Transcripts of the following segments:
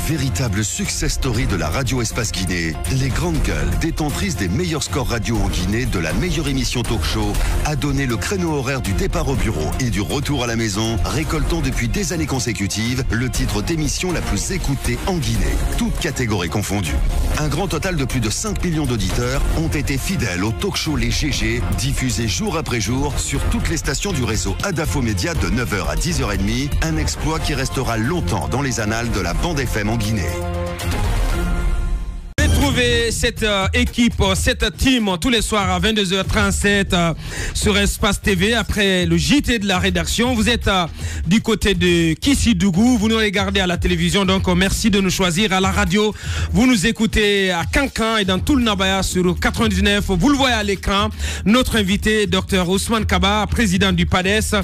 Véritable success story de la radio Espace Guinée, les grandes gueules, détentrices des meilleurs scores radio en Guinée, de la meilleure émission talk show, a donné le créneau horaire du départ au bureau et du retour à la maison, récoltant depuis des années consécutives le titre d'émission la plus écoutée en Guinée, toutes catégories confondues. Un grand total de plus de 5 millions d'auditeurs ont été fidèles au talk show Les GG, diffusés jour après jour sur toutes les stations du réseau Adafo Média de 9h à 10h30, un exploit qui restera longtemps dans les annales de la bande FM en Guinée. Retrouvez cette équipe, cette team tous les soirs à 22h37 sur Espace TV après le JT de la rédaction. Vous êtes du côté de Kissidougou, vous nous regardez à la télévision, donc merci de nous choisir. À la radio, vous nous écoutez à Kankan et dans tout le Nabaya sur 99. Vous le voyez à l'écran, notre invité, Dr Ousmane Kaba, président du PADES.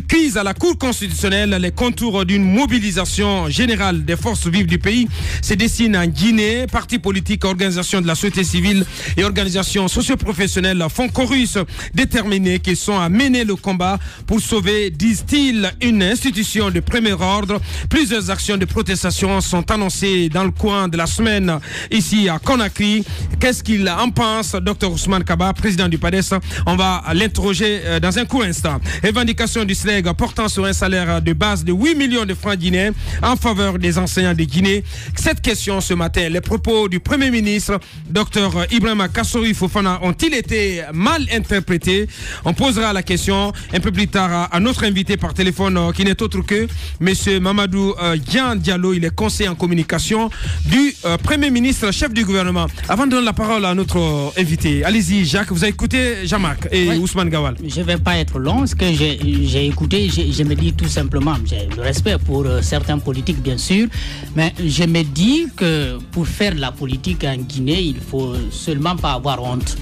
Crise à la Cour constitutionnelle, les contours d'une mobilisation générale des forces vives du pays se dessinent en Guinée. Partis politiques, organisations de la société civile et organisations socio-professionnelles font chorus déterminés qui sont à mener le combat pour sauver, disent-ils, une institution de premier ordre. Plusieurs actions de protestation sont annoncées dans le coin de la semaine ici à Conakry. Qu'est-ce qu'il en pense, Dr Ousmane Kaba, président du PADES? On va l'interroger dans un court instant. Revendication du SLEG portant sur un salaire de base de 8 millions de francs guinéens en faveur des enseignants de Guinée. Cette question ce matin, les propos du Premier ministre, Dr Ibrahima Kassori Fofana, ont-ils été mal interprétés? On posera la question un peu plus tard à notre invité par téléphone qui n'est autre que M. Mamadou Dian Diallo. Il est conseiller en communication du Premier ministre, chef du gouvernement. Avant de donner la parole à notre invité, allez-y Jacques, vous avez écouté Jean-Marc et Ousmane Gawal. Je ne vais pas être long, ce que j'ai écouté, je me dis tout simplement, j'ai le respect pour certains politiques bien sûr, mais je me dis que pour faire la politique en Guinée, il ne faut seulement pas avoir honte.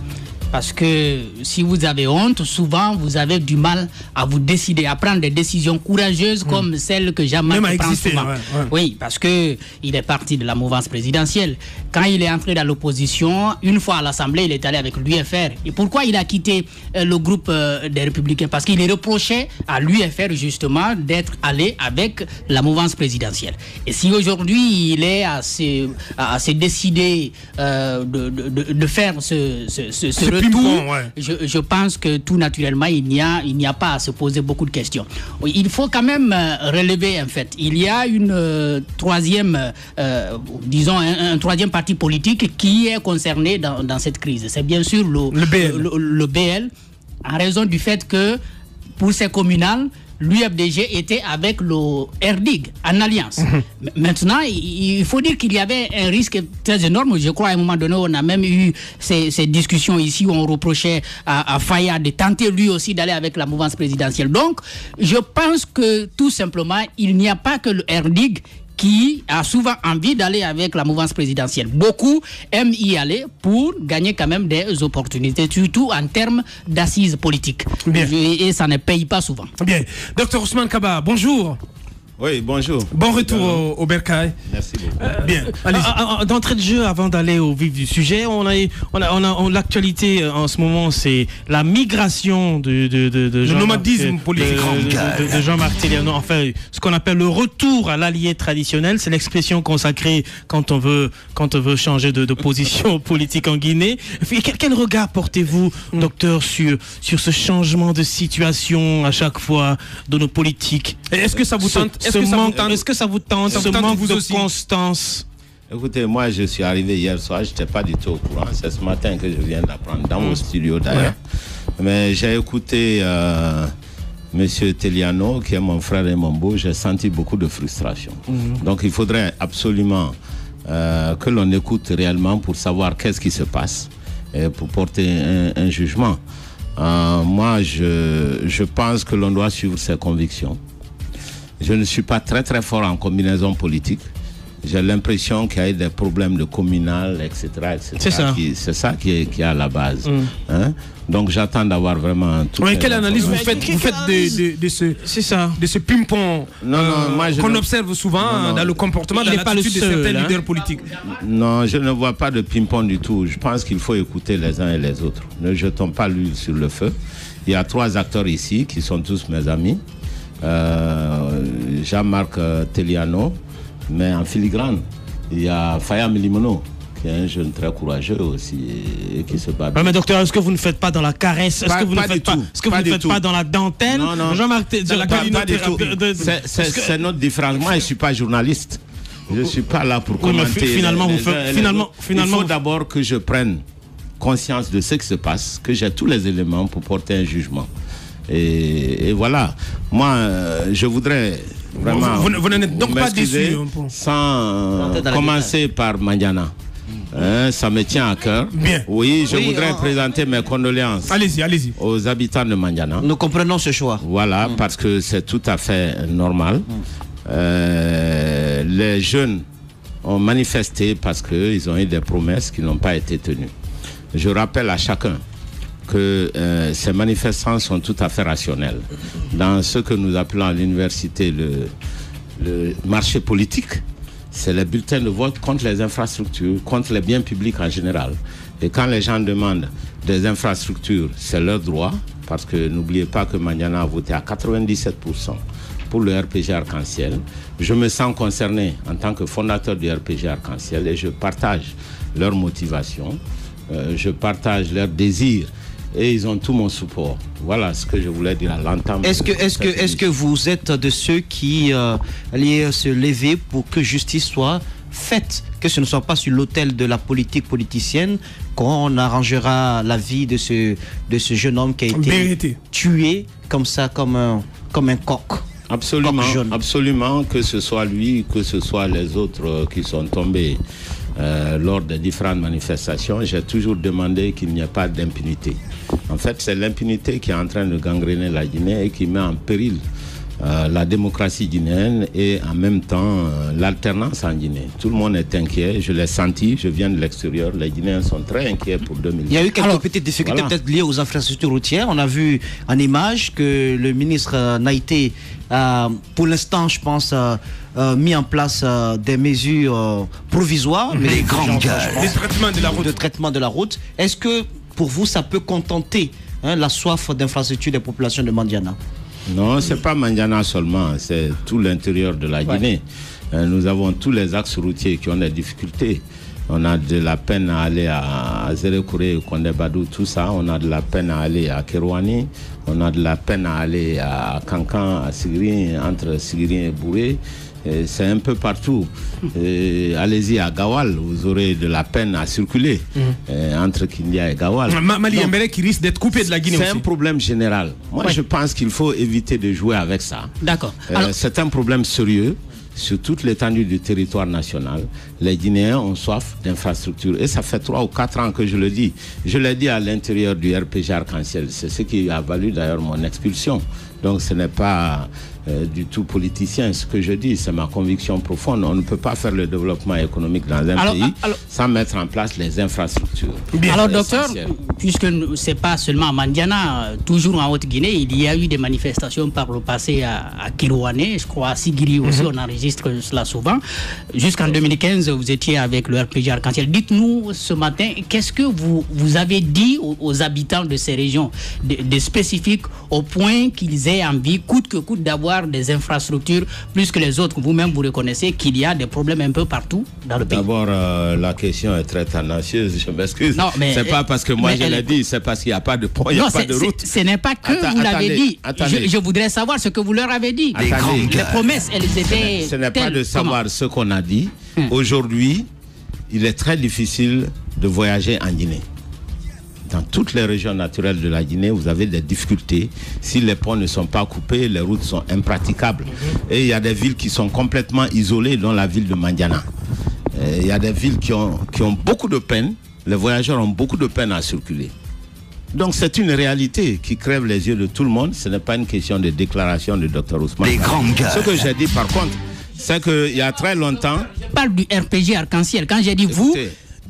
Parce que si vous avez honte, souvent vous avez du mal à vous décider, à prendre des décisions courageuses comme celles que Jean-Marc prend souvent. Oui, parce que il est parti de la mouvance présidentielle. Quand il est entré dans l'opposition, une fois à l'Assemblée, il est allé avec l'UFR. Et pourquoi il a quitté le groupe des Républicains? Parce qu'il est reproché à l'UFR justement d'être allé avec la mouvance présidentielle. Et si aujourd'hui il est à se décider de faire ce retour, je pense que tout naturellement, il n'y a pas à se poser beaucoup de questions. Il faut quand même relever, en fait, il y a une troisième, disons, un troisième parti politique qui est concerné dans cette crise. C'est bien sûr le BL, en raison du fait que pour ces communales, l'UFDG était avec le RDIG en alliance. Maintenant, il faut dire qu'il y avait un risque très énorme. Je crois à un moment donné, on a même eu ces discussions ici où on reprochait à Faya de tenter lui aussi d'aller avec la mouvance présidentielle. Donc, je pense que tout simplement, il n'y a pas que le RDIG qui a souvent envie d'aller avec la mouvance présidentielle. Beaucoup aiment y aller pour gagner quand même des opportunités, surtout en termes d'assises politiques. Et ça ne paye pas souvent. Bien. Dr Ousmane Kaba, bonjour. Oui, bonjour. Bon retour au Bercail. Merci beaucoup. Bien. D'entrée de jeu, avant d'aller au vif du sujet, on a l'actualité en ce moment, c'est la migration le nomadisme politique de Jean-Marc Teliano. Enfin, ce qu'on appelle le retour à l'allié traditionnel, c'est l'expression consacrée quand on veut changer de position politique en Guinée. Quel regard portez-vous, docteur, sur ce changement de situation à chaque fois de nos politiques? Est-ce que ça vous tente? Est-ce que ça vous tente ce manque de constance? Écoutez, moi je suis arrivé hier soir, je n'étais pas du tout au courant. C'est ce matin que je viens d'apprendre dans mon studio d'ailleurs. Mais j'ai écouté Monsieur Teliano, qui est mon frère et mon beau. J'ai senti beaucoup de frustration. Donc il faudrait absolument que l'on écoute réellement pour savoir qu'est-ce qui se passe et pour porter un jugement. Moi je pense que l'on doit suivre ses convictions. Je ne suis pas très très fort en combinaison politique. J'ai l'impression qu'il y a eu des problèmes de communal, etc. C'est ça. C'est ça qui est à la base. Hein? Donc j'attends d'avoir vraiment tout. Quelle analyse vous faites de ce ping-pong qu'on observe souvent dans le comportement, dans l'attitude de certains leaders politiques? Non, je ne vois pas de ping-pong du tout. Je pense qu'il faut écouter les uns et les autres. Ne jetons pas l'huile sur le feu. Il y a 3 acteurs ici qui sont tous mes amis. Jean-Marc Teliano, mais en filigrane. Il y a Fayam Limono, qui est un jeune très courageux aussi et qui se bat. Mais docteur, est-ce que vous ne faites pas dans la caresse? Est-ce que vous ne faites pas, est-ce que vous ne faites pas dans la dentelle? Non. Jean-Marc, de la c'est notre différence. Moi, je ne suis pas journaliste. Je ne suis pas là pour commenter. Finalement, il faut d'abord que je prenne conscience de ce qui se passe, que j'ai tous les éléments pour porter un jugement. Et voilà. Moi, je voudrais vraiment... Vous n'êtes donc pas déçu? Sans commencer par Mandiana. Ça me tient à cœur. Bien. Oui, je voudrais présenter mes condoléances. Allez-y. Aux habitants de Mandiana. Nous comprenons ce choix. Voilà, parce que c'est tout à fait normal. Les jeunes ont manifesté parce qu'ils ont eu des promesses qui n'ont pas été tenues. Je rappelle à chacun que ces manifestants sont tout à fait rationnels. Dans ce que nous appelons à l'université le marché politique, c'est les bulletins de vote contre les infrastructures, contre les biens publics en général. Et quand les gens demandent des infrastructures, c'est leur droit, parce que n'oubliez pas que Mandiana a voté à 97% pour le RPG Arc-en-Ciel. Je me sens concerné en tant que fondateur du RPG Arc-en-Ciel et je partage leur motivation, je partage leur désir et ils ont tout mon support. Voilà ce que je voulais dire à l'entame. Est-ce que vous êtes de ceux qui allaient se lever pour que justice soit faite, que ce ne soit pas sur l'autel de la politique politicienne qu'on arrangera la vie de ce jeune homme qui a été tué comme ça, comme un coq? Absolument, que ce soit lui, que ce soit les autres qui sont tombés lors des différentes manifestations, j'ai toujours demandé qu'il n'y ait pas d'impunité. En fait, c'est l'impunité qui est en train de gangréner la Guinée et qui met en péril la démocratie guinéenne et en même temps l'alternance en Guinée. Tout le monde est inquiet, je l'ai senti, je viens de l'extérieur, les Guinéens sont très inquiets pour 2020. Il y a eu quelques petites difficultés peut-être liées aux infrastructures routières. On a vu en image que le ministre Naïté pour l'instant, je pense, mis en place des mesures provisoires, mais les grandes gueules de traitement de la route. Est-ce que pour vous, ça peut contenter la soif d'infrastructure des populations de Mandiana? Non, c'est pas Mandiana seulement, c'est tout l'intérieur de la Guinée. Nous avons tous les axes routiers qui ont des difficultés. On a de la peine à aller à Zérekouré, Kondebadou, tout ça. On a de la peine à aller à Kerouani. On a de la peine à aller à Kankan, à Sigiri, entre Sigiri et Bouré. C'est un peu partout. Allez-y à Gawal, vous aurez de la peine à circuler entre Kindia et Gawal. Mali Mbele qui risque d'être coupé de la Guinée aussi. C'est un problème général. Moi, je pense qu'il faut éviter de jouer avec ça. D'accord. C'est un problème sérieux. Sur toute l'étendue du territoire national, les Guinéens ont soif d'infrastructures. Et ça fait 3 ou 4 ans que je le dis. Je l'ai dit à l'intérieur du RPG Arc-en-Ciel. C'est ce qui a valu d'ailleurs mon expulsion. Donc ce n'est pas du tout politicien ce que je dis, c'est ma conviction profonde. On ne peut pas faire le développement économique dans un pays sans mettre en place les infrastructures. Alors docteur, puisque ce n'est pas seulement à Mandiana, toujours en Haute-Guinée, il y a eu des manifestations par le passé à Kirouané, je crois à Sigiri aussi, on enregistre cela souvent. Jusqu'en 2015, vous étiez avec le RPG Arc-en-Ciel. Dites-nous ce matin, qu'est-ce que vous avez dit aux habitants de ces régions, des spécifiques, au point qu'ils aient envie, coûte que coûte, d'avoir des infrastructures plus que les autres? Vous-même, vous reconnaissez qu'il y a des problèmes un peu partout dans le pays. D'abord, la question est très tendancieuse, je m'excuse. C'est pas parce que moi je l'ai dit, c'est parce qu'il n'y a pas de pont, il n'y a pas de route. Ce n'est pas que vous l'avez dit. Je voudrais savoir ce que vous leur avez dit. Les promesses, elles étaient... Ce n'est pas de savoir ce qu'on a dit. Aujourd'hui, il est très difficile de voyager en Guinée. Dans toutes les régions naturelles de la Guinée, vous avez des difficultés. Si les ponts ne sont pas coupés, les routes sont impraticables. Et il y a des villes qui sont complètement isolées, dont la ville de Mandiana. Il y a des villes qui ont beaucoup de peine. Les voyageurs ont beaucoup de peine à circuler. Donc c'est une réalité qui crève les yeux de tout le monde. Ce n'est pas une question de déclaration du Dr Ousmane. Ce que j'ai dit par contre, c'est qu'il y a très longtemps... Je parle du RPG Arc-en-Ciel. Quand j'ai dit vous...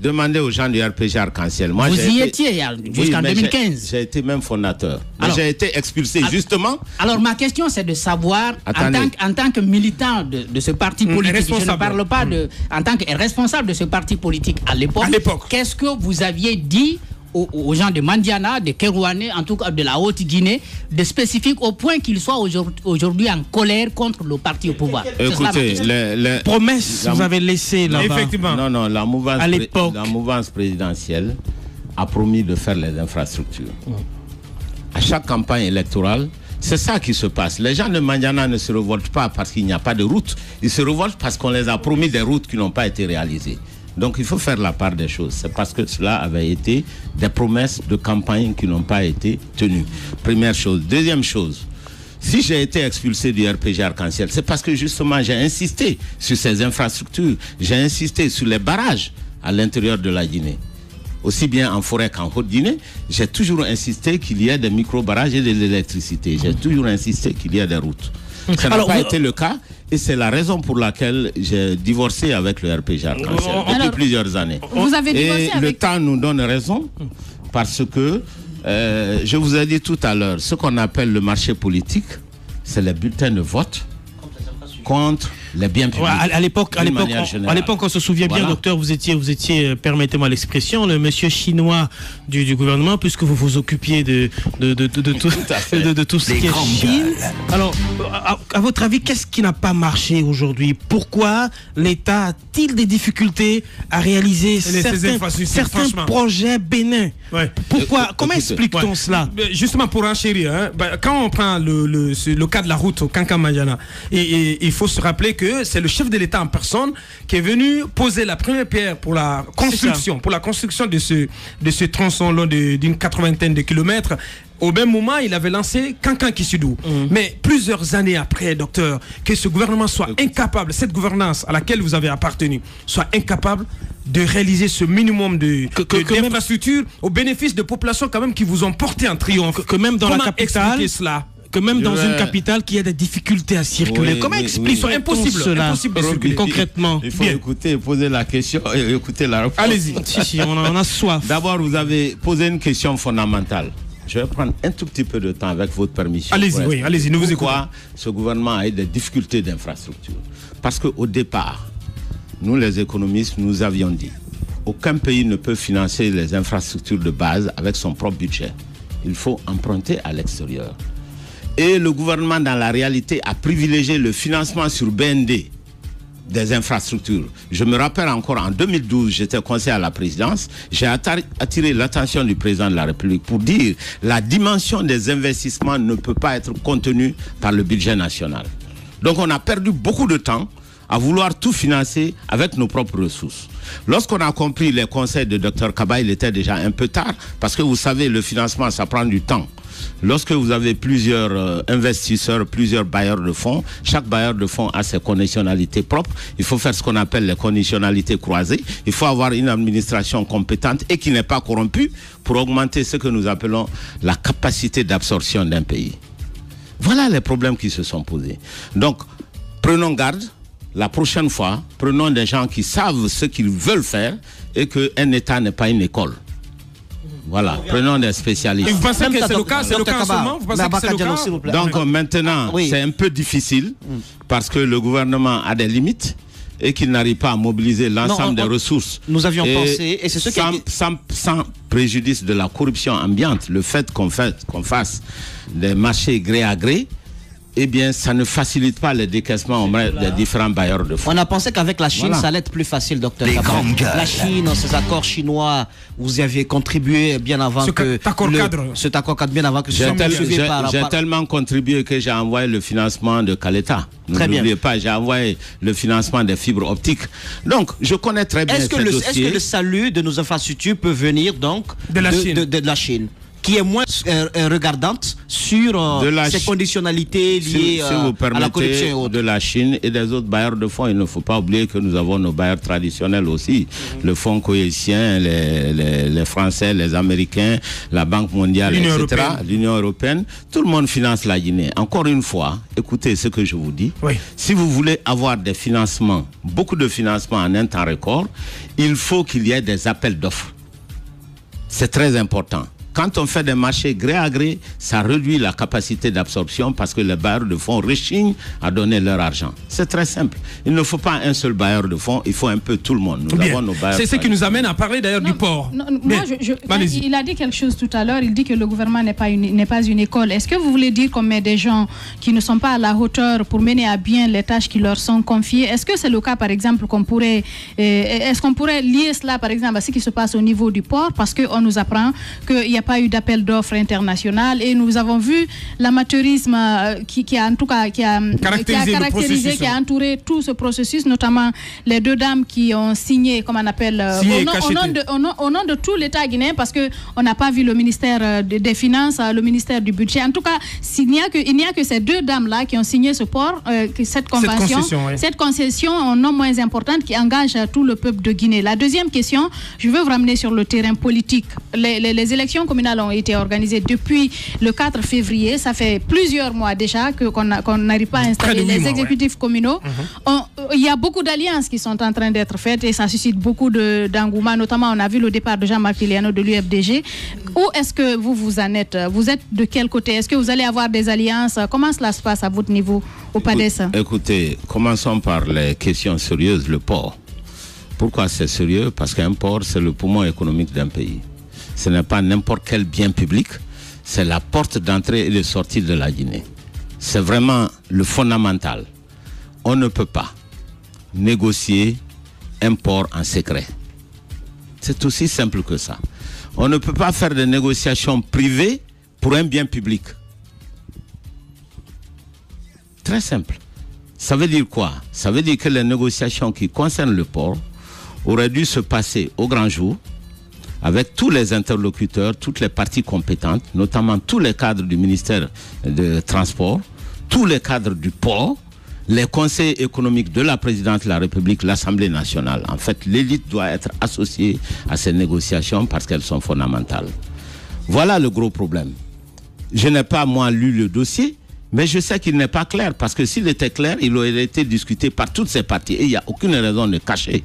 Demandez aux gens du RPG Arc-en-Ciel. Moi, vous y étiez jusqu'en 2015. J'ai été même fondateur. J'ai été expulsé justement. Alors ma question c'est de savoir, en tant que militant de ce parti politique, je ne parle pas en tant que responsable de ce parti politique à l'époque, qu'est-ce que vous aviez dit aux gens de Mandiana, de Kerouané, en tout cas de la Haute-Guinée, de spécifique au point qu'ils soient aujourd'hui en colère contre le parti au pouvoir? Écoutez, les promesses que vous avez laissées là-bas. Effectivement. Non, la mouvance présidentielle a promis de faire les infrastructures. À chaque campagne électorale, c'est ça qui se passe. Les gens de Mandiana ne se révoltent pas parce qu'il n'y a pas de route. Ils se révoltent parce qu'on les a promis des routes qui n'ont pas été réalisées. Donc il faut faire la part des choses. C'est parce que cela avait été des promesses de campagne qui n'ont pas été tenues. Première chose. Deuxième chose, si j'ai été expulsé du RPG Arc-en-Ciel, c'est parce que justement j'ai insisté sur ces infrastructures. J'ai insisté sur les barrages à l'intérieur de la Guinée. Aussi bien en forêt qu'en Haute-Guinée, j'ai toujours insisté qu'il y ait des micro-barrages et de l'électricité. J'ai toujours insisté qu'il y ait des routes. Ça n'a pas été le cas et c'est la raison pour laquelle j'ai divorcé avec le RPG Arc-en-Ciel depuis plusieurs années. Vous avez divorcé et le temps nous donne raison parce que, je vous ai dit tout à l'heure, ce qu'on appelle le marché politique, c'est les bulletins de vote contre les biens publics. À l'époque, on se souvient bien, docteur, vous étiez, permettez-moi l'expression, le monsieur chinois du gouvernement, puisque vous vous occupiez de tout ce qui est Chine. Alors, à votre avis, qu'est-ce qui n'a pas marché aujourd'hui? Pourquoi l'État a-t-il des difficultés à réaliser certains projets bénins? Pourquoi? Comment explique-t-on cela? Justement, pour enchérir, quand on prend le cas de la route au Kankan-Mandiana, et il faut se rappeler que c'est le chef de l'État en personne qui est venu poser la première pierre pour la construction, de ce tronçon long d'une 80aine de kilomètres. Au même moment, il avait lancé Kankan-Kissidou. Mais plusieurs années après, docteur, que ce gouvernement soit incapable, cette gouvernance à laquelle vous avez appartenu, soit incapable de réaliser ce minimum d'infrastructures au bénéfice de populations quand même qui vous ont porté en triomphe. Que même dans la capitale, cela? Que même dans une capitale qui a des difficultés à circuler. Comment explique impossible de circuler concrètement? Il faut écouter, poser la question et écouter la réponse. Allez-y. Si, on a soif. D'abord, vous avez posé une question fondamentale. Je vais prendre un tout petit peu de temps avec votre permission. Allez-y, nous vous écoutons. Pourquoi ce gouvernement a eu des difficultés d'infrastructure? Parce qu'au départ, nous les économistes, nous avions dit aucun pays ne peut financer les infrastructures de base avec son propre budget. Il faut emprunter à l'extérieur. Et le gouvernement, dans la réalité, a privilégié le financement sur BND des infrastructures. Je me rappelle encore, en 2012, j'étais conseiller à la présidence, j'ai attiré l'attention du président de la République pour dire la dimension des investissements ne peut pas être contenue par le budget national. Donc on a perdu beaucoup de temps à vouloir tout financer avec nos propres ressources. Lorsqu'on a compris les conseils de Dr Kaba, il était déjà un peu tard, parce que vous savez, le financement, ça prend du temps. Lorsque vous avez plusieurs investisseurs, plusieurs bailleurs de fonds, chaque bailleur de fonds a ses conditionnalités propres. Il faut faire ce qu'on appelle les conditionnalités croisées. Il faut avoir une administration compétente et qui n'est pas corrompue pour augmenter ce que nous appelons la capacité d'absorption d'un pays. Voilà les problèmes qui se sont posés. Donc, prenons garde. La prochaine fois, prenons des gens qui savent ce qu'ils veulent faire et qu'un État n'est pas une école. Voilà, prenons des spécialistes. Et vous pensez que c'est le cas, en ce moment? Vous pensez que c'est le cas? Donc maintenant, c'est un peu difficile parce que le gouvernement a des limites et qu'il n'arrive pas à mobiliser l'ensemble des ressources. Nous avions pensé, et c'est ce sans préjudice de la corruption ambiante, le fait qu'on fasse des marchés gré à gré, eh bien, ça ne facilite pas le décaissement des différents bailleurs de fonds. On a pensé qu'avec la Chine, ça allait être plus facile, docteur Kaba. La Chine, ces accords chinois, vous y aviez contribué bien avant cet accord cadre bien avant que ce soit suivi par... J'ai tellement contribué que j'ai envoyé le financement de Caleta. N'oubliez pas, j'ai envoyé le financement des fibres optiques. Donc, je connais très bien ce dossier. Est-ce que le salut de nos infrastructures peut venir donc de la Chine, qui est moins regardante sur ces conditionnalités liées à la corruption et autres. De la Chine et des autres bailleurs de fonds. Il ne faut pas oublier que nous avons nos bailleurs traditionnels aussi. Le Fonds cohésien, les Français, les Américains, la Banque mondiale, etc., l'Union européenne. Tout le monde finance la Guinée. Encore une fois, écoutez ce que je vous dis. Si vous voulez avoir des financements, beaucoup de financements en un temps record, il faut qu'il y ait des appels d'offres. C'est très important. Quand on fait des marchés gré à gré, ça réduit la capacité d'absorption parce que les bailleurs de fonds rechignent à donner leur argent. C'est très simple. Il ne faut pas un seul bailleur de fonds, il faut un peu tout le monde. Nous avons nos bailleurs. C'est ce qui nous amène à parler d'ailleurs du port. Moi, il a dit quelque chose tout à l'heure, il dit que le gouvernement n'est pas une école. Est-ce que vous voulez dire qu'on met des gens qui ne sont pas à la hauteur pour mener à bien les tâches qui leur sont confiées? Est-ce que c'est le cas, par exemple, est-ce qu'on pourrait lier cela, par exemple, à ce qui se passe au niveau du port? Parce qu'on nous apprend qu'il n'y a pas eu d'appel d'offres international et nous avons vu l'amateurisme qui a caractérisé, qui a entouré tout ce processus, notamment les deux dames qui ont signé, comme on appelle, au nom de tout l'État guinéen, parce qu'on n'a pas vu le ministère des Finances, le ministère du Budget. En tout cas, il n'y a que ces deux dames-là qui ont signé ce port, cette concession non moins importante qui engage tout le peuple de Guinée. La deuxième question, je veux vous ramener sur le terrain politique. Les élections communales ont été organisées depuis le 4 février. Ça fait plusieurs mois déjà qu'on n'arrive pas à installer les exécutifs communaux. Il y a beaucoup d'alliances qui sont en train d'être faites et ça suscite beaucoup d'engouement. Notamment, on a vu le départ de Jean-Marc Tiliano de l'UFDG. Où est-ce que vous en êtes? Vous êtes de quel côté? Est-ce que vous allez avoir des alliances? Comment cela se passe à votre niveau au PADES? Écoutez, commençons par les questions sérieuses. Le port. Pourquoi c'est sérieux? Parce qu'un port, c'est le poumon économique d'un pays. Ce n'est pas n'importe quel bien public. C'est la porte d'entrée et de sortie de la Guinée. C'est vraiment le fondamental. On ne peut pas négocier un port en secret. C'est aussi simple que ça. On ne peut pas faire des négociations privées pour un bien public. Très simple. Ça veut dire quoi? Ça veut dire que les négociations qui concernent le port auraient dû se passer au grand jour avec tous les interlocuteurs, toutes les parties compétentes, notamment tous les cadres du ministère des Transports, tous les cadres du port, les conseils économiques de la présidente de la République, l'Assemblée nationale. En fait, l'élite doit être associée à ces négociations parce qu'elles sont fondamentales. Voilà le gros problème. Je n'ai pas, moi, lu le dossier, mais je sais qu'il n'est pas clair parce que s'il était clair, il aurait été discuté par toutes ces parties et il n'y a aucune raison de cacher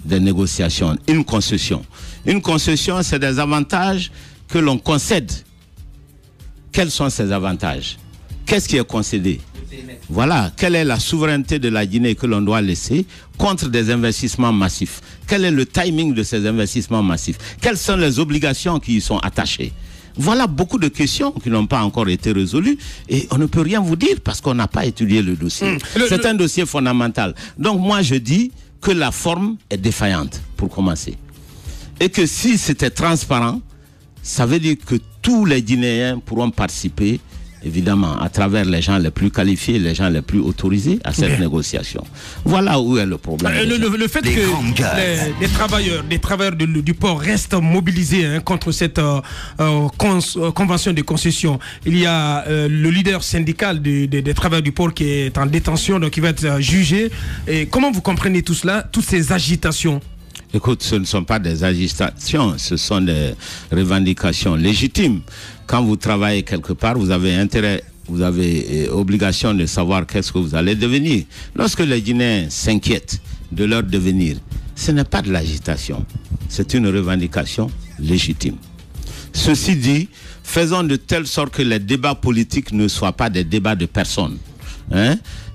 des négociations, une concession. Une concession, c'est des avantages que l'on concède. Quels sont ces avantages? Qu'est-ce qui est concédé? Voilà, quelle est la souveraineté de la Guinée que l'on doit laisser contre des investissements massifs? Quel est le timing de ces investissements massifs? Quelles sont les obligations qui y sont attachées? Voilà beaucoup de questions qui n'ont pas encore été résolues et on ne peut rien vous dire parce qu'on n'a pas étudié le dossier. C'est un dossier fondamental. Donc moi je dis que la forme est défaillante pour commencer. Et que si c'était transparent, ça veut dire que tous les Guinéens pourront participer, évidemment, à travers les gens les plus qualifiés, les gens les plus autorisés à cette négociation. Voilà où est le problème. Le fait que les travailleurs du port restent mobilisés contre cette convention de concession. Il y a le leader syndical des travailleurs du port qui est en détention, donc qui va être jugé. Et comment vous comprenez tout cela, toutes ces agitations? Écoute, ce ne sont pas des agitations, ce sont des revendications légitimes. Quand vous travaillez quelque part, vous avez intérêt, vous avez obligation de savoir qu'est-ce que vous allez devenir. Lorsque les Guinéens s'inquiètent de leur devenir, ce n'est pas de l'agitation, c'est une revendication légitime. Ceci dit, faisons de telle sorte que les débats politiques ne soient pas des débats de personnes.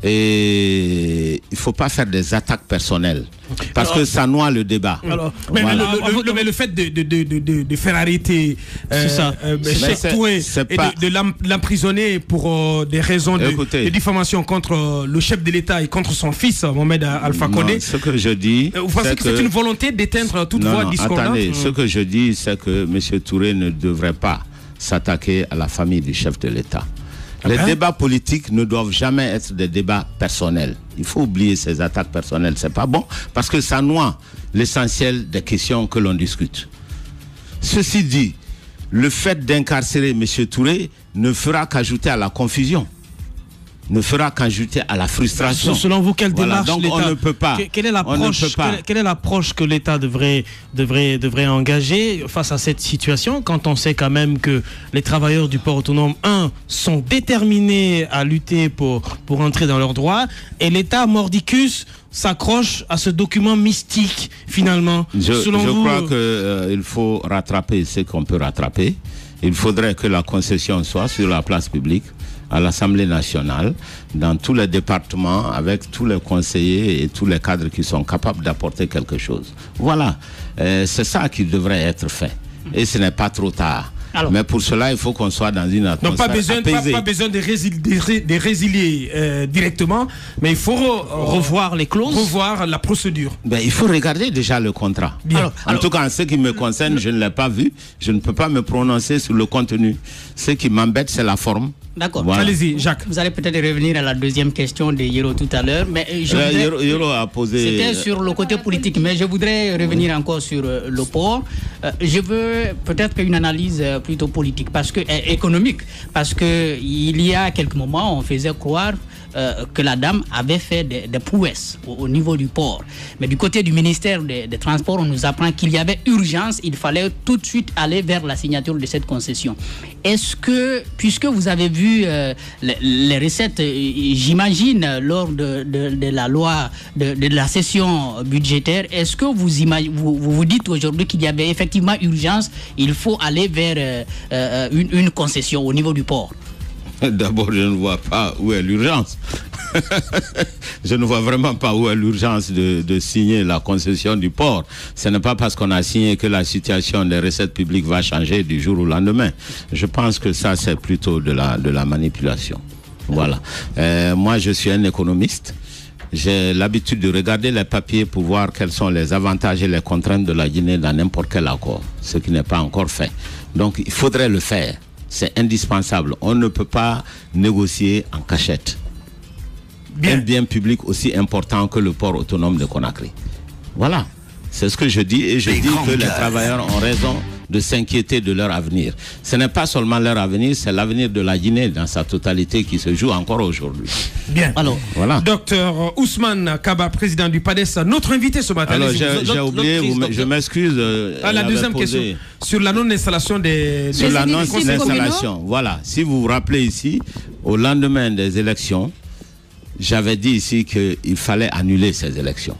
Et il ne faut pas faire des attaques personnelles parce que ça noie le débat. Mais le fait de faire arrêter Cheikh Touré et de l'emprisonner pour des raisons de diffamation contre le chef de l'État et contre son fils Mohamed Alpha Condé. Ce que je dis, vous pensez que c'est une volonté d'éteindre toute voix discordante? Attendez, ce que je dis, c'est que M. Touré ne devrait pas s'attaquer à la famille du chef de l'État. Les débats politiques ne doivent jamais être des débats personnels. Il faut oublier ces attaques personnelles. C'est pas bon parce que ça noie l'essentiel des questions que l'on discute. Ceci dit, le fait d'incarcérer M. Touré ne fera qu'ajouter à la confusion, ne fera qu'ajouter à la frustration. Selon vous, quelle démarche donc l'État, on ne peut pas. Quelle est l'approche que l'État devrait engager face à cette situation quand on sait quand même que les travailleurs du port autonome, sont déterminés à lutter pour entrer dans leurs droits et l'État mordicus s'accroche à ce document mystique, finalement. Je crois qu'il faut rattraper ce qu'on peut rattraper. Il faudrait que la concession soit sur la place publique, à l'Assemblée nationale, dans tous les départements, avec tous les conseillers et tous les cadres qui sont capables d'apporter quelque chose. Voilà, c'est ça qui devrait être fait. Et ce n'est pas trop tard. Alors, mais pour cela, il faut qu'on soit dans une atmosphère pas besoin de résilier directement, mais il faut revoir les clauses, revoir la procédure. Ben, il faut regarder déjà le contrat. En tout cas, en ce qui me concerne, je ne l'ai pas vu. Je ne peux pas me prononcer sur le contenu. Ce qui m'embête, c'est la forme. D'accord. Voilà. Allez-y, Jacques. Vous allez peut-être revenir à la deuxième question de Yero tout à l'heure, mais Yero a posé. C'était sur le côté politique, mais je voudrais revenir encore sur le port. Je veux peut-être une analyse plutôt politique, économique, parce que il y a quelques moments, on faisait croire que la dame avait fait des prouesses au niveau du port. Mais du côté du ministère des Transports, on nous apprend qu'il y avait urgence, il fallait tout de suite aller vers la signature de cette concession. Est-ce que, puisque vous avez vu les recettes, j'imagine, lors de la loi, de la session budgétaire, est-ce que vous dites aujourd'hui qu'il y avait effectivement urgence, il faut aller vers une concession au niveau du port? D'abord, je ne vois pas où est l'urgence. Je ne vois vraiment pas où est l'urgence de signer la concession du port. Ce n'est pas parce qu'on a signé que la situation des recettes publiques va changer du jour au lendemain. Je pense que ça, c'est plutôt de la manipulation. Voilà. Moi, je suis un économiste. J'ai l'habitude de regarder les papiers pour voir quels sont les avantages et les contraintes de la Guinée dans n'importe quel accord, ce qui n'est pas encore fait. Donc, il faudrait le faire. C'est indispensable. On ne peut pas négocier en cachette. Un bien public aussi important que le port autonome de Conakry. Voilà. C'est ce que je dis, et je dis que les travailleurs ont raison de s'inquiéter de leur avenir. Ce n'est pas seulement leur avenir, c'est l'avenir de la Guinée dans sa totalité qui se joue encore aujourd'hui. Bien. Alors, voilà. Docteur Ousmane Kaba, président du PADES, notre invité ce matin. Alors, j'ai oublié, je m'excuse. La deuxième question, sur la non-installation des... Sur la non-installation, voilà. Si vous vous rappelez ici, au lendemain des élections, j'avais dit ici qu'il fallait annuler ces élections.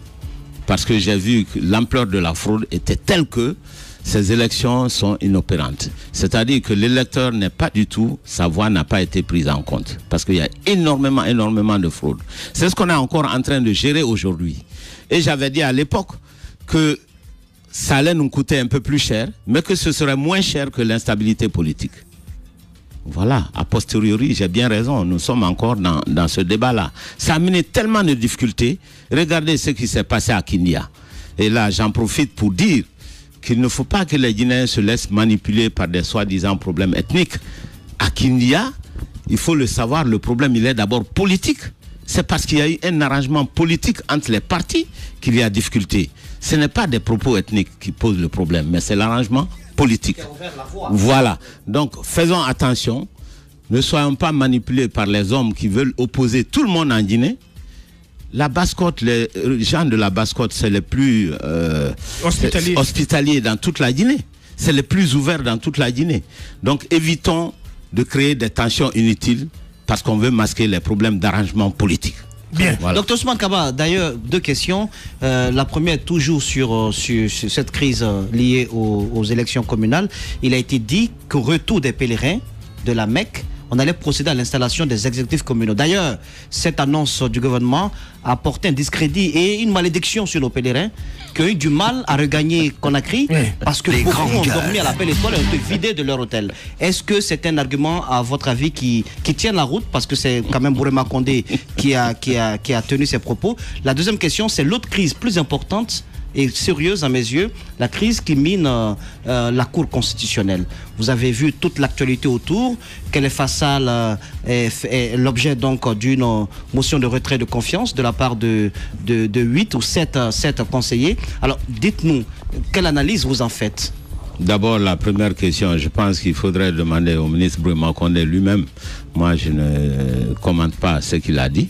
Parce que j'ai vu que l'ampleur de la fraude était telle que ces élections sont inopérantes. C'est-à-dire que l'électeur n'est pas du tout, sa voix n'a pas été prise en compte. Parce qu'il y a énormément de fraude. C'est ce qu'on est encore en train de gérer aujourd'hui. Et j'avais dit à l'époque que ça allait nous coûter un peu plus cher, mais que ce serait moins cher que l'instabilité politique. Voilà, a posteriori, j'ai bien raison, nous sommes encore dans ce débat-là. Ça a mené tellement de difficultés. Regardez ce qui s'est passé à Kindia. Et là, j'en profite pour dire qu'il ne faut pas que les Guinéens se laissent manipuler par des soi-disant problèmes ethniques. À Kindia, il faut le savoir, le problème, il est d'abord politique. C'est parce qu'il y a eu un arrangement politique entre les partis qu'il y a difficulté. Ce n'est pas des propos ethniques qui posent le problème, mais c'est l'arrangement politique. Voilà. Donc, faisons attention. Ne soyons pas manipulés par les hommes qui veulent opposer tout le monde en Guinée. La Basse-Côte, les gens de la Basse-Côte, c'est les plus hospitaliers dans toute la Guinée. C'est les plus ouverts dans toute la Guinée. Donc, évitons de créer des tensions inutiles parce qu'on veut masquer les problèmes d'arrangement politique. Bien. Voilà. Docteur Ousmane Kaba, d'ailleurs, deux questions. La première, toujours sur cette crise liée aux élections communales. Il a été dit qu'au retour des pèlerins de la Mecque, on allait procéder à l'installation des exécutifs communaux. D'ailleurs, cette annonce du gouvernement a porté un discrédit et une malédiction sur nos pèlerins qui ont eu du mal à regagner Conakry parce que beaucoup ont dormi à la belle étoile et ont été vidés de leur hôtel. Est-ce que c'est un argument, à votre avis, qui tient la route? Parce que c'est quand même Bourema Condé qui a tenu ses propos. La deuxième question, c'est l'autre crise plus importante et sérieuse à mes yeux, la crise qui mine la Cour constitutionnelle. Vous avez vu toute l'actualité autour, qu'elle est face à l'objet donc d'une motion de retrait de confiance de la part de 8 ou 7 conseillers. Alors dites-nous, quelle analyse vous en faites? D'abord, la première question, je pense qu'il faudrait demander au ministre Bourema Condé lui-même. Moi, je ne commente pas ce qu'il a dit.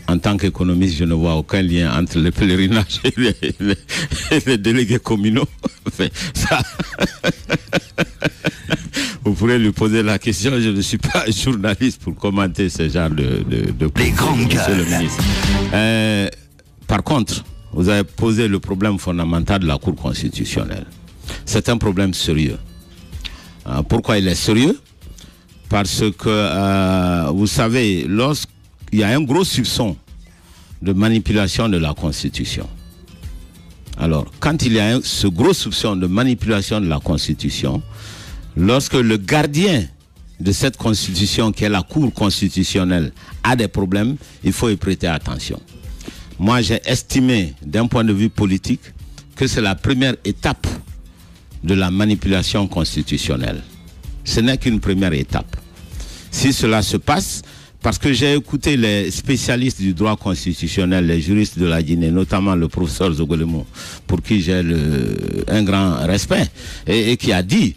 En tant qu'économiste, je ne vois aucun lien entre le pèlerinage et les délégués communaux. Enfin, ça... Vous pourrez lui poser la question. Je ne suis pas journaliste pour commenter ce genre de les grandes gueules. Monsieur le ministre. contre, vous avez posé le problème fondamental de la Cour constitutionnelle. C'est un problème sérieux. Pourquoi il est sérieux? Parce que, vous savez, lorsqu'il y a un gros soupçon de manipulation de la Constitution, alors, quand il y a ce gros soupçon de manipulation de la Constitution, lorsque le gardien de cette Constitution, qui est la Cour constitutionnelle, a des problèmes, il faut y prêter attention. Moi, j'ai estimé, d'un point de vue politique, que c'est la première étape de la manipulation constitutionnelle. Ce n'est qu'une première étape. Si cela se passe, parce que j'ai écouté les spécialistes du droit constitutionnel, les juristes de la Guinée, notamment le professeur Zogolemo, pour qui j'ai un grand respect, et qui a dit,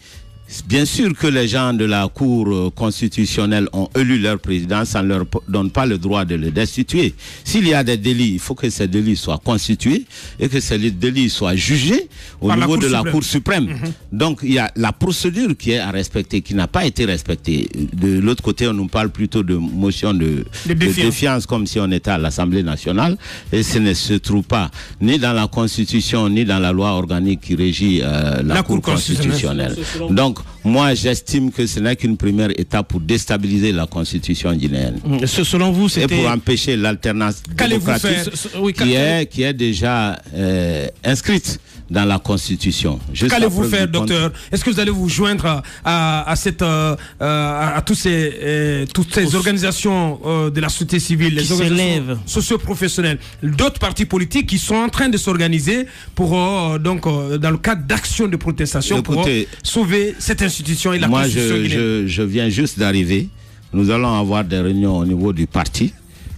bien sûr que les gens de la Cour constitutionnelle ont élu leur président, ça ne leur donne pas le droit de le destituer. S'il y a des délits, il faut que ces délits soient constitués et que ces délits soient jugés au niveau de la Cour suprême. Donc il y a la procédure qui est à respecter, qui n'a pas été respectée. De l'autre côté, on nous parle plutôt de motion de défiance, comme si on était à l'Assemblée nationale, et ce ne se trouve pas ni dans la Constitution, ni dans la loi organique qui régit la Cour constitutionnelle. Donc, moi, j'estime que ce n'est qu'une première étape pour déstabiliser la Constitution guinéenne. Selon vous, c'était... Et pour empêcher l'alternance démocratique qui est déjà inscrite dans la Constitution. Qu'allez-vous faire, docteur? Est-ce que vous allez vous joindre à toutes ces organisations de la société civile, les organisations socio-professionnelles, d'autres partis politiques qui sont en train de s'organiser pour, dans le cadre d'actions de protestation, pour sauver cette institution et la Constitution guinéenne? Je viens juste d'arriver. Nous allons avoir des réunions au niveau du parti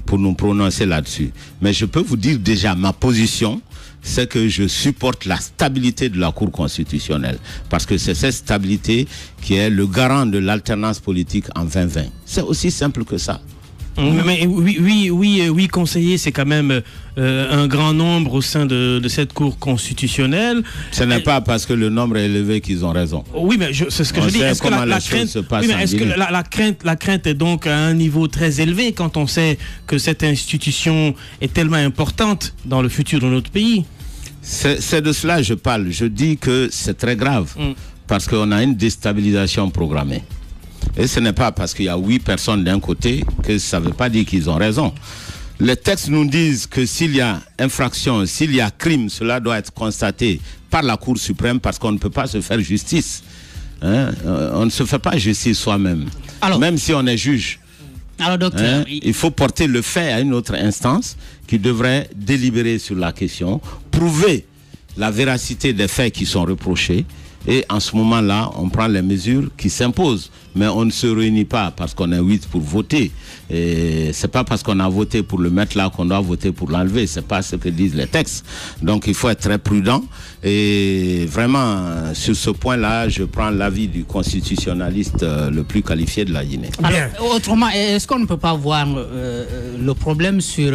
pour nous prononcer là-dessus. Mais je peux vous dire déjà ma position, c'est que je supporte la stabilité de la Cour constitutionnelle. Parce que c'est cette stabilité qui est le garant de l'alternance politique en 2020. C'est aussi simple que ça. Mais oui, conseiller, c'est quand même un grand nombre au sein de cette Cour constitutionnelle. Ce n'est pas parce que le nombre est élevé qu'ils ont raison. Oui, mais c'est ce que je dis. Est-ce que la crainte est donc à un niveau très élevé quand on sait que cette institution est tellement importante dans le futur de notre pays? C'est de cela que je parle. Je dis que c'est très grave parce qu'on a une déstabilisation programmée. Et ce n'est pas parce qu'il y a 8 personnes d'un côté que ça ne veut pas dire qu'ils ont raison. Les textes nous disent que s'il y a infraction, s'il y a crime, cela doit être constaté par la Cour suprême parce qu'on ne peut pas se faire justice. On ne se fait pas justice soi-même. Même si on est juge. Alors, docteur, il faut porter le fait à une autre instance qui devrait délibérer sur la question, prouver la véracité des faits qui sont reprochés. Et en ce moment-là, on prend les mesures qui s'imposent. Mais on ne se réunit pas parce qu'on est 8 pour voter. Et c'est pas parce qu'on a voté pour le mettre là qu'on doit voter pour l'enlever. C'est pas ce que disent les textes. Donc il faut être très prudent. Et vraiment, sur ce point-là, je prends l'avis du constitutionnaliste le plus qualifié de la Guinée. Alors, autrement, est-ce qu'on ne peut pas voir le problème sur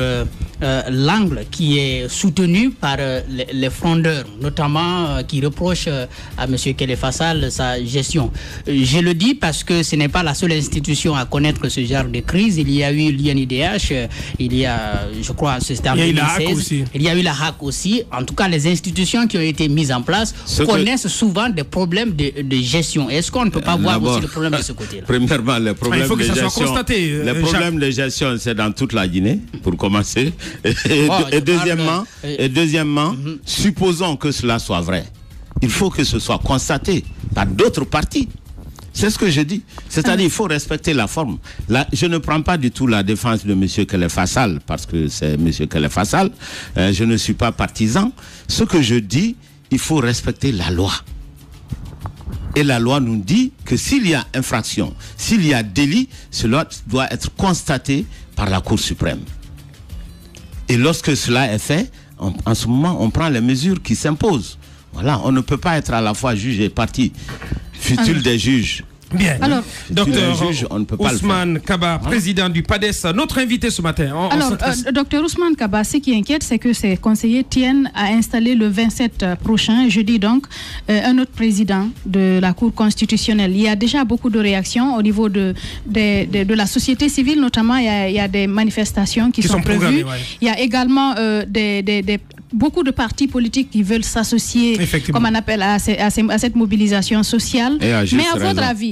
l'angle qui est soutenu par les frondeurs, notamment qui reprochent à M. Kéléfa Sall sa gestion? Je le dis parce que ce n'est pas la seule institution à connaître ce genre de crise. Il y a eu l'INIDH, il y a, je crois, c'était en 2016. Il y a eu la HAC aussi. En tout cas, les institutions qui ont été mises en place connaissent souvent des problèmes de gestion. Est-ce qu'on ne peut pas voir aussi le problème de ce côté-là? Premièrement, les problèmes de gestion, les problèmes de gestion, c'est dans toute la Guinée, pour commencer. Et deuxièmement, supposons que cela soit vrai. Il faut que ce soit constaté par d'autres partis. C'est ce que je dis. C'est-à-dire qu'il faut respecter la forme. Là, je ne prends pas du tout la défense de M. Kéléfa Sall parce que c'est M. Kéléfa Sall. Je ne suis pas partisan. Ce que je dis, il faut respecter la loi. Et la loi nous dit que s'il y a infraction, s'il y a délit, cela doit être constaté par la Cour suprême. Et lorsque cela est fait, en ce moment, on prend les mesures qui s'imposent. Voilà, on ne peut pas être à la fois juge et partie. Fut-il des juges Bien. Alors, docteur Ousmane pas Kaba, président du PADES, notre invité ce matin. Docteur Ousmane Kaba, ce qui inquiète, c'est que ces conseillers tiennent à installer le 27 prochain, jeudi donc, un autre président de la Cour constitutionnelle. Il y a déjà beaucoup de réactions au niveau de la société civile, notamment. Il y a des manifestations qui sont prévues. Il y a également beaucoup de partis politiques qui veulent s'associer, comme on appelle, à cette mobilisation sociale. Mais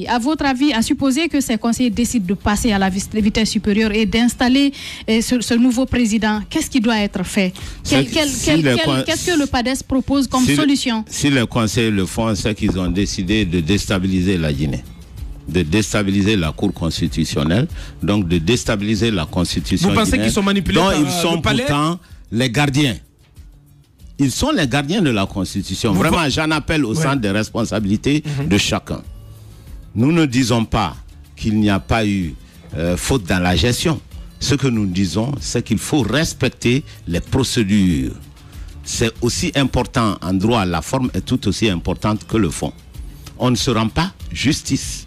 à votre avis, à supposer que ces conseillers décident de passer à la vitesse supérieure et d'installer ce nouveau président, qu'est-ce qui doit être fait? Qu'est-ce que le PADES propose comme solution? Si les conseillers le font, c'est qu'ils ont décidé de déstabiliser la Guinée, de déstabiliser la Cour constitutionnelle, donc de déstabiliser la Constitution. Vous pensez qu'ils sont manipulés dont par ils sont pourtant les gardiens. Ils sont les gardiens de la Constitution. Vraiment, j'en appelle au centre des responsabilités de chacun. Nous ne disons pas qu'il n'y a pas eu faute dans la gestion. Ce que nous disons, c'est qu'il faut respecter les procédures. C'est aussi important en droit, la forme est tout aussi importante que le fond. On ne se rend pas justice.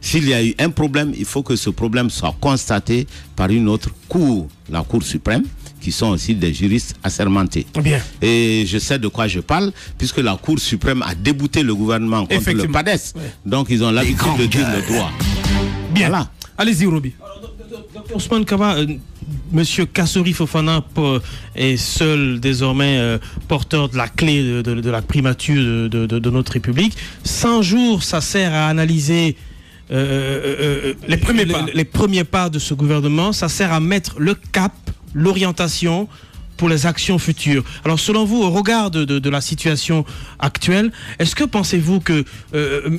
S'il y a eu un problème, il faut que ce problème soit constaté par une autre cour, la Cour suprême, qui sont aussi des juristes assermentés. Bien. Et je sais de quoi je parle, puisque la Cour suprême a débouté le gouvernement contre le PADES. Donc ils ont l'habitude de dire le droit. Bien. Voilà. Allez-y, Roby. Dr Ousmane Kaba, Monsieur Kassory Fofana est seul désormais porteur de la clé de la primature de notre République. 100 jours, ça sert à analyser les premiers pas de ce gouvernement. Ça sert à mettre le cap, l'orientation pour les actions futures. Alors selon vous, au regard de la situation actuelle, est-ce que pensez-vous que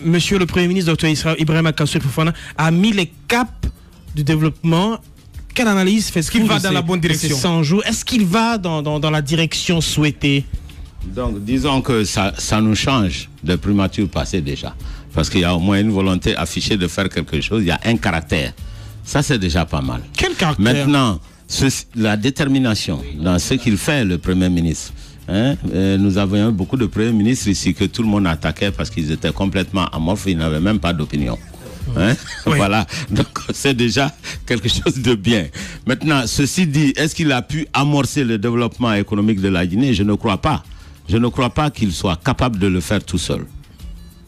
Monsieur le Premier ministre Dr Ibrahima Kassory Fofana a mis les caps du développement? Quelle analyse fait-ce qu'il va dans la bonne direction? 100 jours, est-ce qu'il va dans la direction souhaitée? Donc disons que ça nous change de primature passée déjà, parce qu'il y a au moins une volonté affichée de faire quelque chose, il y a un caractère, ça c'est déjà pas mal. Quel caractère? Maintenant, la détermination dans ce qu'il fait, le Premier ministre. Nous avions eu beaucoup de premiers ministres ici que tout le monde attaquait parce qu'ils étaient complètement amorphes, ils n'avaient même pas d'opinion. Oui. Voilà, donc c'est déjà quelque chose de bien. Maintenant, ceci dit, est-ce qu'il a pu amorcer le développement économique de la Guinée? Je ne crois pas. Je ne crois pas qu'il soit capable de le faire tout seul.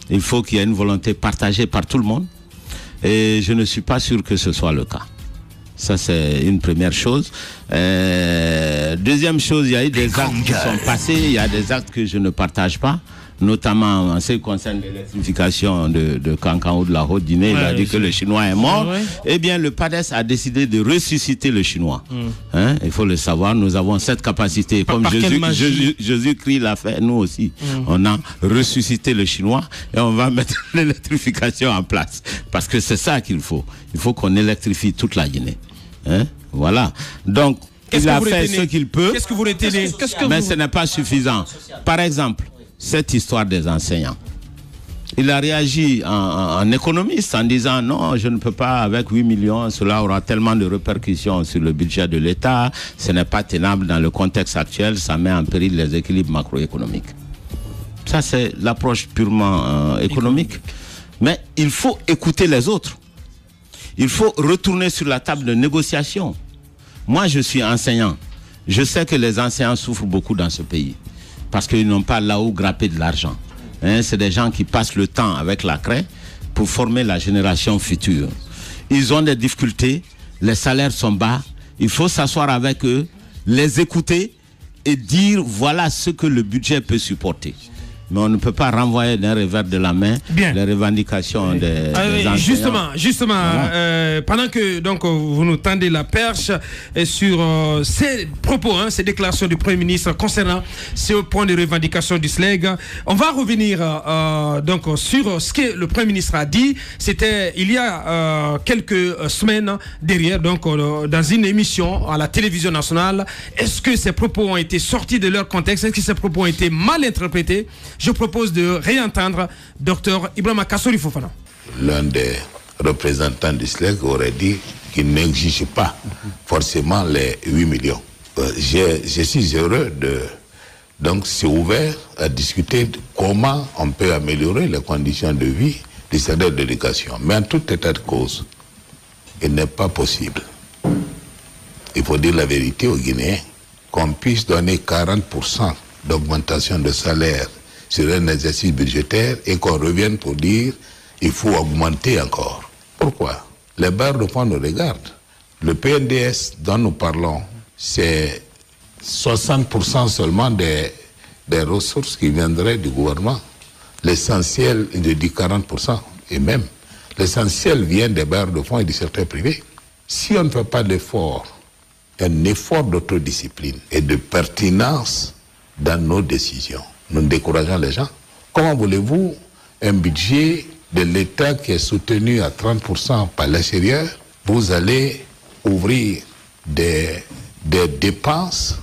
Il faut qu'il y ait une volonté partagée par tout le monde. Et je ne suis pas sûr que ce soit le cas. Ça, c'est une première chose. Deuxième chose, il y a eu des actes qui sont passés. Il y a des actes que je ne partage pas, notamment en ce qui concerne l'électrification de Kankan ou de la Haute-Guinée. Il a dit que le Chinois est mort. Eh bien, le PADES a décidé de ressusciter le Chinois. Il faut le savoir, nous avons cette capacité. Comme Jésus-Christ l'a fait, nous aussi. On a ressuscité le Chinois et on va mettre l'électrification en place. Parce que c'est ça qu'il faut. Il faut qu'on électrifie toute la Guinée. Voilà. Donc, il a fait ce qu'il peut. Qu'est-ce que vous retenez? Mais ce n'est pas suffisant. Par exemple, cette histoire des enseignants. Il a réagi en économiste en disant non, je ne peux pas avec 8 millions, cela aura tellement de répercussions sur le budget de l'État, ce n'est pas tenable dans le contexte actuel, ça met en péril les équilibres macroéconomiques. Ça, c'est l'approche purement économique. Mais il faut écouter les autres. Il faut retourner sur la table de négociation. Moi, je suis enseignant. Je sais que les enseignants souffrent beaucoup dans ce pays parce qu'ils n'ont pas là où grapper de l'argent. C'est des gens qui passent le temps avec la craie pour former la génération future. Ils ont des difficultés, les salaires sont bas. Il faut s'asseoir avec eux, les écouter et dire voilà ce que le budget peut supporter. Mais on ne peut pas renvoyer d'un revers de la main les revendications des enseignants. Justement, voilà. Pendant que donc vous nous tendez la perche sur ces propos, ces déclarations du Premier ministre concernant ce point de revendication du SLEG, on va revenir donc sur ce que le Premier ministre a dit. C'était il y a quelques semaines derrière, donc dans une émission à la télévision nationale. Est-ce que ces propos ont été sortis de leur contexte? Est-ce que ces propos ont été mal interprétés? Je propose de réentendre Dr Ibrahima Kassory Fofana. L'un des représentants du SLEG aurait dit qu'il n'exige pas forcément les 8 millions. Je suis heureux de... Donc c'est ouvert à discuter de comment on peut améliorer les conditions de vie du salaire d'éducation. Mais en tout état de cause, il n'est pas possible, il faut dire la vérité aux Guinéens, qu'on puisse donner 40% d'augmentation de salaire sur un exercice budgétaire et qu'on revienne pour dire il faut augmenter encore. Pourquoi? Les bailleurs de fonds nous regardent. Le PNDS dont nous parlons, c'est 60% seulement des ressources qui viendraient du gouvernement. L'essentiel, je dis 40%, et même, l'essentiel vient des bailleurs de fonds et du secteur privé. Si on ne fait pas d'effort, un effort d'autodiscipline et de pertinence dans nos décisions, nous décourageons les gens. Comment voulez-vous un budget de l'État qui est soutenu à 30% par l'extérieur, vous allez ouvrir des dépenses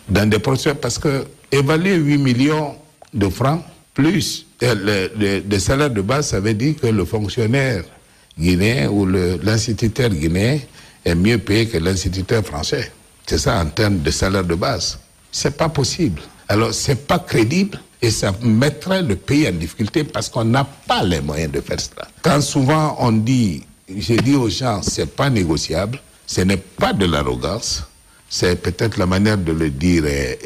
dans des procès, parce que évaluer 8 millions de francs plus des salaires de base, ça veut dire que le fonctionnaire guinéen ou l'instituteur guinéen est mieux payé que l'instituteur français. C'est ça en termes de salaire de base. C'est pas possible. Alors c'est pas crédible et ça mettrait le pays en difficulté parce qu'on n'a pas les moyens de faire cela. Quand souvent on dit, j'ai dit aux gens, c'est pas négociable, ce n'est pas de l'arrogance, c'est peut-être la manière de le dire est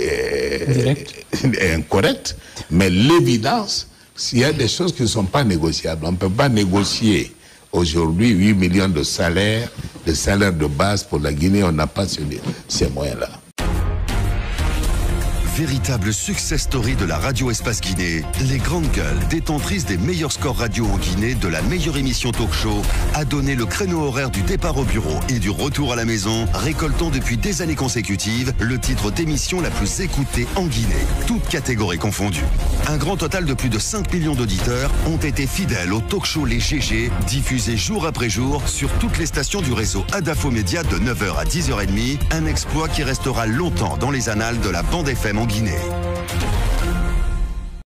incorrecte, mais l'évidence, s'il y a des choses qui ne sont pas négociables, on ne peut pas négocier aujourd'hui 8 millions de salaires de base pour la Guinée, on n'a pas ces moyens-là. Véritable success story de la radio Espace Guinée, les grandes gueules, détentrices des meilleurs scores radio en Guinée de la meilleure émission talk show, a donné le créneau horaire du départ au bureau et du retour à la maison, récoltant depuis des années consécutives le titre d'émission la plus écoutée en Guinée, toutes catégories confondues. Un grand total de plus de 5 millions d'auditeurs ont été fidèles au talk show Les GG, diffusé jour après jour sur toutes les stations du réseau Adafo Média de 9h à 10h30, un exploit qui restera longtemps dans les annales de la bande FM en Guinée.